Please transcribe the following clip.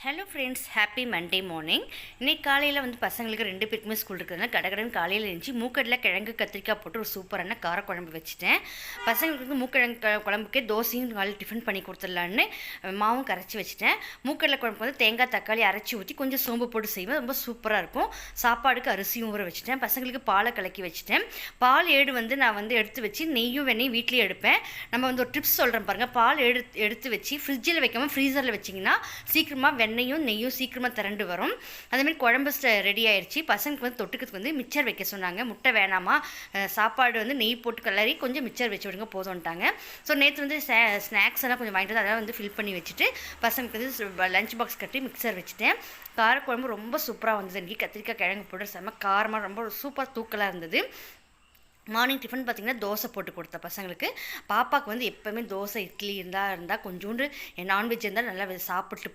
Hello friends, happy Monday morning. இன்றைக்கி காலையில் வந்து பசங்களுக்கு 2 பேருக்குமே ஸ்கூல் இருக்கிறதுனால கடகடன்னு காலையில் இருந்துச்சு மூக்கடலை கிழங்கு கத்திரிக்காய் போட்டு ஒரு சூப்பரான காரக்குழம்பு வச்சுட்டேன். பசங்களுக்கு வந்து மூக்கிழங்கு குழம்புக்கே தோசையும் காலையில் டிஃபன் பண்ணி கொடுத்துடலான்னு மாவும் கரைச்சி வச்சுட்டேன். மூக்கடலை குழம்புக்கு வந்து தேங்காய் தக்காளி அரைச்சி ஊற்றி கொஞ்சம் சோம்பு போட்டு செய்வேன், ரொம்ப சூப்பராக இருக்கும். சாப்பாடுக்கு அரிசியும் ஊற வச்சுட்டேன். பசங்களுக்கு பாலை கலக்கி வச்சுட்டேன். பால் ஏடு வந்து நான் வந்து எடுத்து வச்சு நெய்யும் வெண்ணையும் வீட்லேயே எடுப்பேன். நம்ம வந்து ஒரு டிப்ஸ் சொல்கிறேன் பாருங்கள். பால் எடுத்து வச்சு ஃப்ரிட்ஜில் வைக்காமல் ஃப்ரீசரில் வச்சிங்கன்னா சீக்கிரமாக வெண்ணையும் நெய்யும் சீக்கிரமாக திரண்டு வரும். அதேமாதிரி குழம்பு ரெடி ஆயிடுச்சு. பசங்களுக்கு வந்து தொட்டுக்கிறதுக்கு வந்து மிச்சர் வைக்க சொன்னாங்க. முட்டை வேணாமா, சாப்பாடு வந்து நெய் போட்டு கலரி கொஞ்சம் மிச்சர் வச்சு விடுங்க போதும்ட்டாங்க. ஸோ நேற்று வந்து ஸ்நாக்ஸ் எல்லாம் கொஞ்சம் வாங்கிட்டு அதெல்லாம் வந்து ஃபில் பண்ணி வச்சுட்டு பசங்களுக்கு வந்து லஞ்ச் பாக்ஸ் கட்டி மிக்சர் வச்சுட்டேன். காரக்குழம்பு ரொம்ப சூப்பராக வந்தது. இன்றைக்கி கத்திரிக்காய் கிழங்கு போட்டு செம்ம காரமாக ரொம்ப சூப்பர் தூக்கலாக இருந்தது. மார்னிங் டிஃபன் பார்த்திங்கன்னா தோசை போட்டு கொடுத்த பசங்களுக்கு. பாப்பாவுக்கு வந்து எப்போவுமே தோசை இட்லி இருந்தால் கொஞ்சோண்டு நான்வெஜ் இருந்தால் நல்லா சாப்பிட்டு